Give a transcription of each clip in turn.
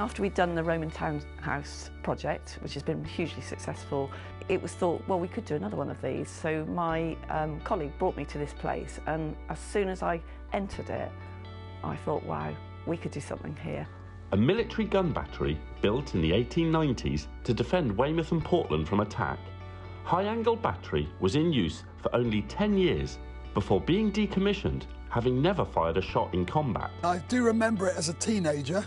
After we'd done the Roman townhouse project, which has been hugely successful, it was thought, well, we could do another one of these. So my colleague brought me to this place, and as soon as I entered it, I thought, wow, we could do something here. A military gun battery built in the 1890s to defend Weymouth and Portland from attack, High Angle Battery was in use for only 10 years before being decommissioned, having never fired a shot in combat. I do remember it as a teenager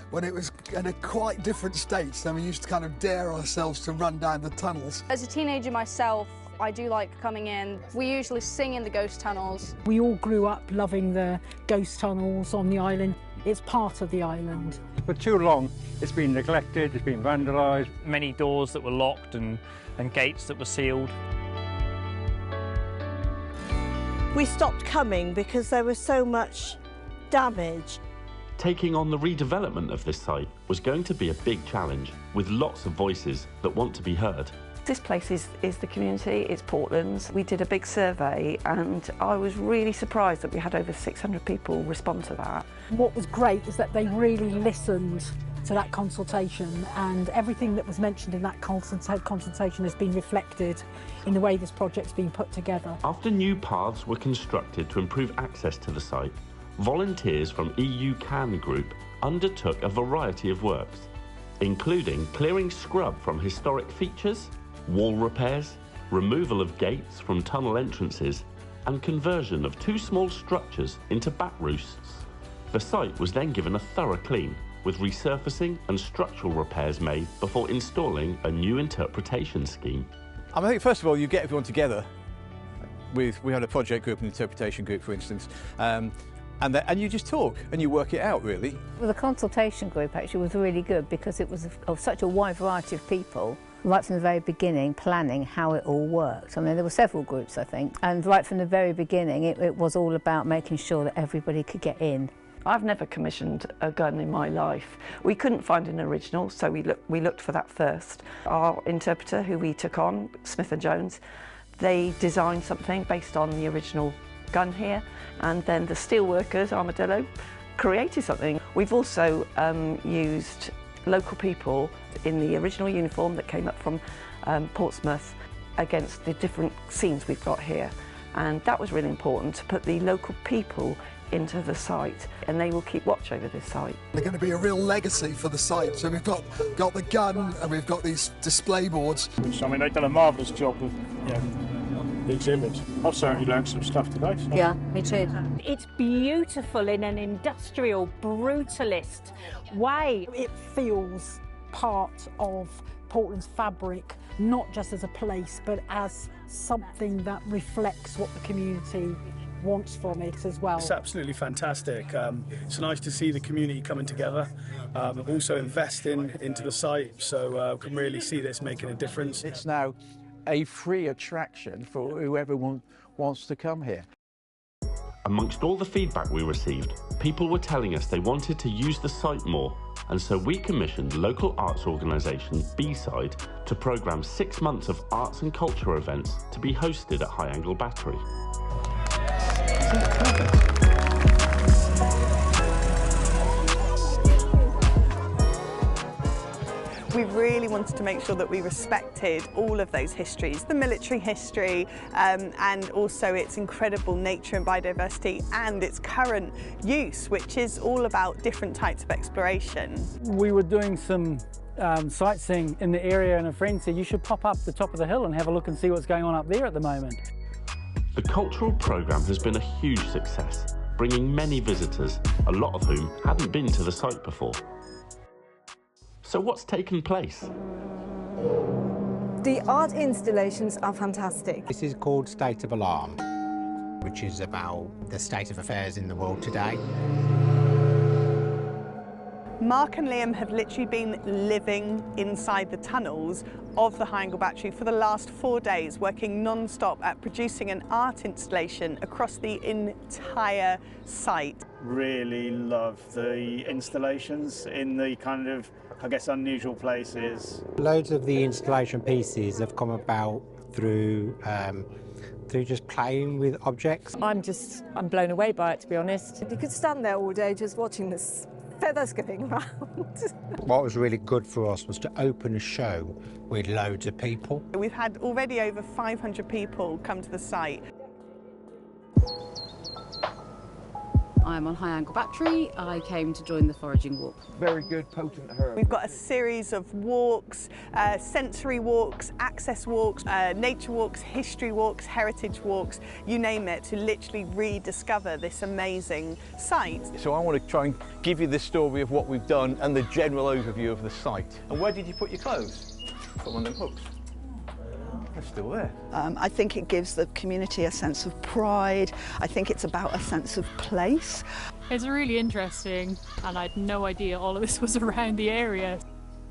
when it was in a quite different state. And we used to kind of dare ourselves to run down the tunnels. As a teenager myself, I do like coming in. We usually sing in the ghost tunnels. We all grew up loving the ghost tunnels on the island. It's part of the island. For too long, it's been neglected, it's been vandalised. Many doors that were locked and gates that were sealed. We stopped coming because there was so much damage. Taking on the redevelopment of this site was going to be a big challenge, with lots of voices that want to be heard. This place is the community, it's Portland's. We did a big survey and I was really surprised that we had over 600 people respond to that. What was great is that they really listened to that consultation, and everything that was mentioned in that consultation has been reflected in the way this project's been put together. After new paths were constructed to improve access to the site, volunteers from EU CAN Group undertook a variety of works, including clearing scrub from historic features, wall repairs, removal of gates from tunnel entrances, and conversion of two small structures into bat roosts. The site was then given a thorough clean, with resurfacing and structural repairs made before installing a new interpretation scheme. I think first of all you get everyone together. We had a project group, an interpretation group for instance, and you just talk and you work it out really. Well, the consultation group actually was really good because it was of such a wide variety of people, right from the very beginning planning how it all worked. I mean, there were several groups I think, and right from the very beginning it was all about making sure that everybody could get in. I've never commissioned a gun in my life. We couldn't find an original, so we looked for that first. Our interpreter, who we took on, Smith & Jones, they designed something based on the original gun here, and then the steelworkers, Armadillo, created something. We've also used local people in the original uniform that came up from Portsmouth against the different scenes we've got here, and that was really important to put the local people into the site, and they will keep watch over this site. They're going to be a real legacy for the site. So we've got the gun and we've got these display boards. Which, I mean, they've done a marvellous job with the exhibit. I've certainly learned some stuff today. So. Yeah, me too. It's beautiful in an industrial, brutalist way. It feels part of Portland's fabric, not just as a place, but as something that reflects what the community wants from it as well. It's absolutely fantastic. It's nice to see the community coming together, also investing into the site, so we can really see this making a difference. It's now a free attraction for whoever wants to come here. Amongst all the feedback we received, people were telling us they wanted to use the site more, and so we commissioned local arts organisation B-Side to programme 6 months of arts and culture events to be hosted at High Angle Battery. We really wanted to make sure that we respected all of those histories, the military history, and also its incredible nature and biodiversity, and its current use, which is all about different types of exploration. We were doing some sightseeing in the area, and a friend said you should pop up the top of the hill and have a look and see what's going on up there at the moment. The cultural programme has been a huge success, bringing many visitors, a lot of whom hadn't been to the site before. So what's taken place? The art installations are fantastic. This is called State of Alarm, which is about the state of affairs in the world today. Mark and Liam have literally been living inside the tunnels of the High Angle Battery for the last 4 days, working non-stop at producing an art installation across the entire site. Really love the installations in the kind of, I guess, unusual places. Loads of the installation pieces have come about through just playing with objects. I'm blown away by it, to be honest. You could stand there all day just watching this feathers going around. What was really good for us was to open a show with loads of people. We've had already over 500 people come to the site. I'm on High Angle Battery. I came to join the foraging walk. Very good, potent herb. We've got a series of walks, sensory walks, access walks, nature walks, history walks, heritage walks, you name it, to literally rediscover this amazing site. So I want to try and give you the story of what we've done and the general overview of the site. And where did you put your clothes? Put on them hooks. They're still there. I think it gives the community a sense of pride. I think it's about a sense of place. It's really interesting, and I had no idea all of this was around the area.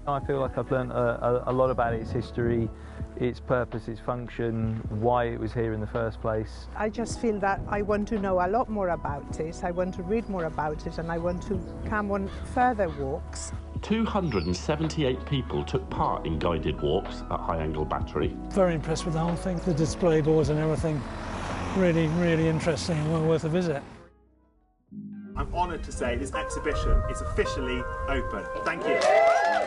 I feel like I've learned a lot about its history, its purpose, its function, why it was here in the first place. I just feel that I want to know a lot more about it, I want to read more about it, and I want to come on further walks. 278 people took part in guided walks at High Angle Battery. Very impressed with the whole thing, the display boards and everything. Really, really interesting and well worth a visit. I'm honoured to say this exhibition is officially open. Thank you.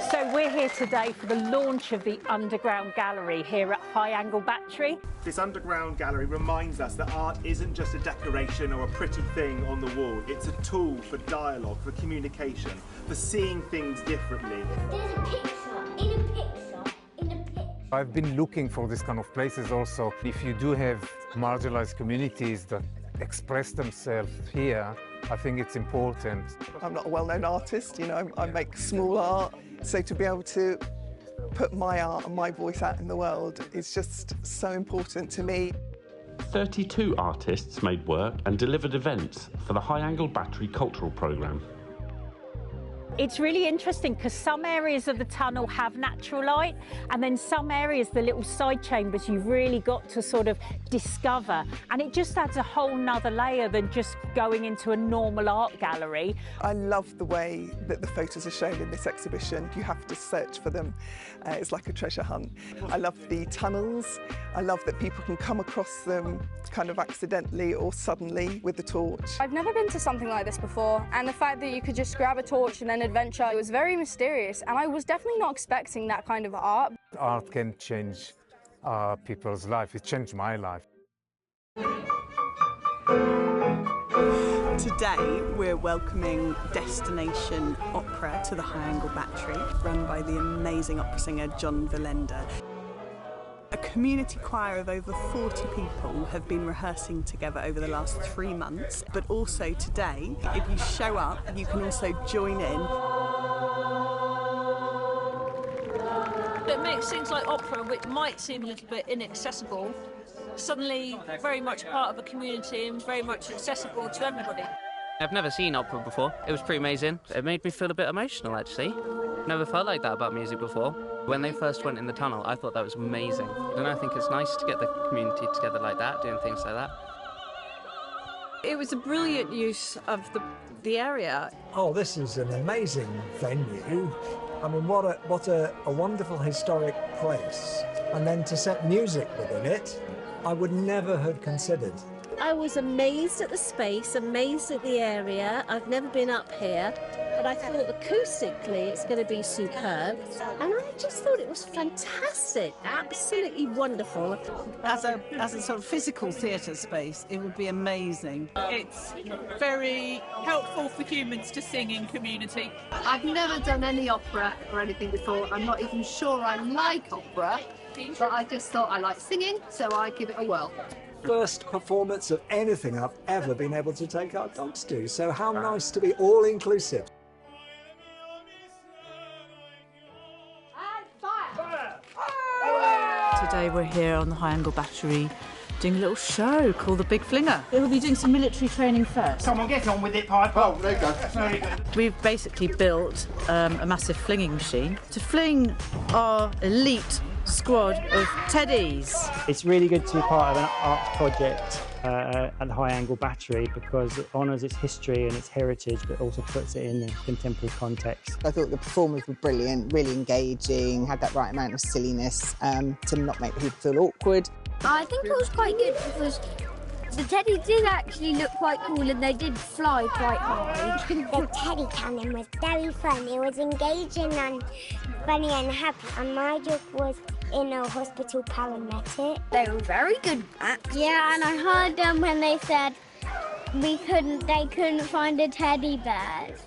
So we're here today for the launch of the Underground Gallery here at High Angle Battery. This underground gallery reminds us that art isn't just a decoration or a pretty thing on the wall. It's a tool for dialogue, for communication, for seeing things differently. There's a picture in a picture in a picture. I've been looking for this kind of places also. If you do have marginalized communities that express themselves here, I think it's important. I'm not a well-known artist, you know, I make small art, so to be able to put my art and my voice out in the world is just so important to me. 32 artists made work and delivered events for the High Angle Battery Cultural Programme. It's really interesting because some areas of the tunnel have natural light, and then some areas, the little side chambers, you've really got to sort of discover, and it just adds a whole nother layer than just going into a normal art gallery. I love the way that the photos are shown in this exhibition. You have to search for them. It's like a treasure hunt. I love the tunnels. I love that people can come across them kind of accidentally or suddenly with the torch. I've never been to something like this before, and the fact that you could just grab a torch and then adventure, it was very mysterious, and I was definitely not expecting that kind of art. Art can change people's life. It changed my life. Today we're welcoming Destination Opera to the High Angle Battery, run by the amazing opera singer John Valenda. A community choir of over 40 people have been rehearsing together over the last 3 months, but also today, if you show up, you can also join in. It makes things like opera, which might seem a little bit inaccessible, suddenly very much part of a community and very much accessible to everybody. I've never seen opera before. It was pretty amazing. It made me feel a bit emotional, actually. Never felt like that about music before. When they first went in the tunnel, I thought that was amazing. And I think it's nice to get the community together like that, doing things like that. It was a brilliant use of the area. Oh, this is an amazing venue. I mean, what a wonderful historic place. And then to set music within it, I would never have considered. I was amazed at the space, amazed at the area. I've never been up here, but I thought acoustically it's going to be superb. And I just thought it was fantastic, absolutely wonderful. As a sort of physical theatre space, it would be amazing. It's very helpful for humans to sing in community. I've never done any opera or anything before. I'm not even sure I like opera, but I just thought I liked singing, so I give it a whirl. First performance of anything I've ever been able to take our dogs to, so how nice to be all-inclusive. Today we're here on the High Angle Battery doing a little show called The Big Flinger. We'll be doing some military training first. Come on, get on with it, Piper. Oh, there you go. Very good. We've basically built a massive flinging machine to fling our elite squad of teddies. It's really good to be part of an arts project at the High Angle Battery because it honours its history and its heritage but also puts it in a contemporary context. I thought the performers were brilliant, really engaging, had that right amount of silliness to not make people feel awkward. I think it was quite good because The teddy did actually look quite cool and they did fly quite high. The teddy cannon was very fun. It was engaging and funny and happy. And my job was in a hospital paramedic. They were very good at that. Yeah, and I heard them when they said they couldn't find the teddy bears.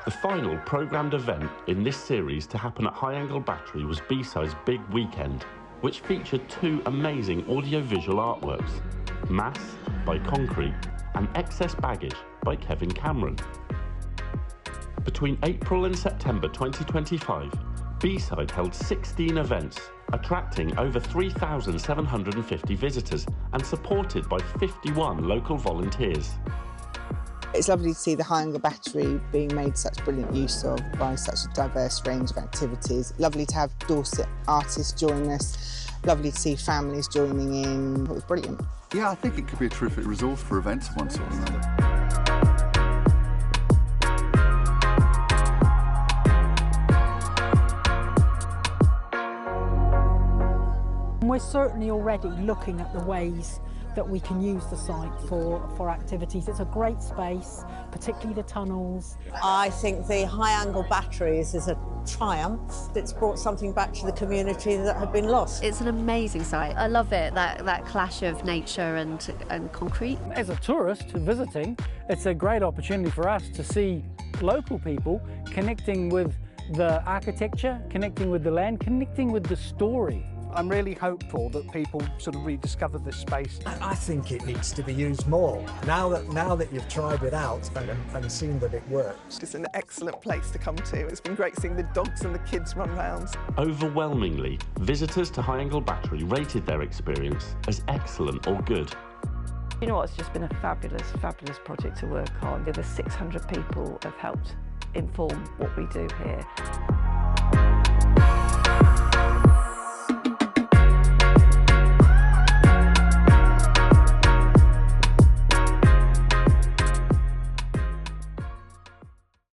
The final programmed event in this series to happen at High Angle Battery was B-Side's Big Weekend, which featured 2 amazing audiovisual artworks, Mass by Concrete and Excess Baggage by Kevin Cameron. Between April and September 2025, B-Side held 16 events, attracting over 3,750 visitors and supported by 51 local volunteers. It's lovely to see the High Angle Battery being made such brilliant use of by such a diverse range of activities. Lovely to have Dorset artists join us. Lovely to see families joining in. It was brilliant. Yeah, I think it could be a terrific resource for events of one sort or another. We're certainly already looking at the ways that we can use the site for activities. It's a great space, particularly the tunnels. I think the High Angle Batteries is a triumph. It's brought something back to the community that had been lost. It's an amazing site. I love it, that clash of nature and concrete. As a tourist visiting, it's a great opportunity for us to see local people connecting with the architecture, connecting with the land, connecting with the story. I'm really hopeful that people sort of rediscover this space. I think it needs to be used more. Now that you've tried it out and seen that it works. It's an excellent place to come to. It's been great seeing the dogs and the kids run round. Overwhelmingly, visitors to High Angle Battery rated their experience as excellent or good. You know what, it's just been a fabulous, fabulous project to work on. Over 600 people have helped inform what we do here.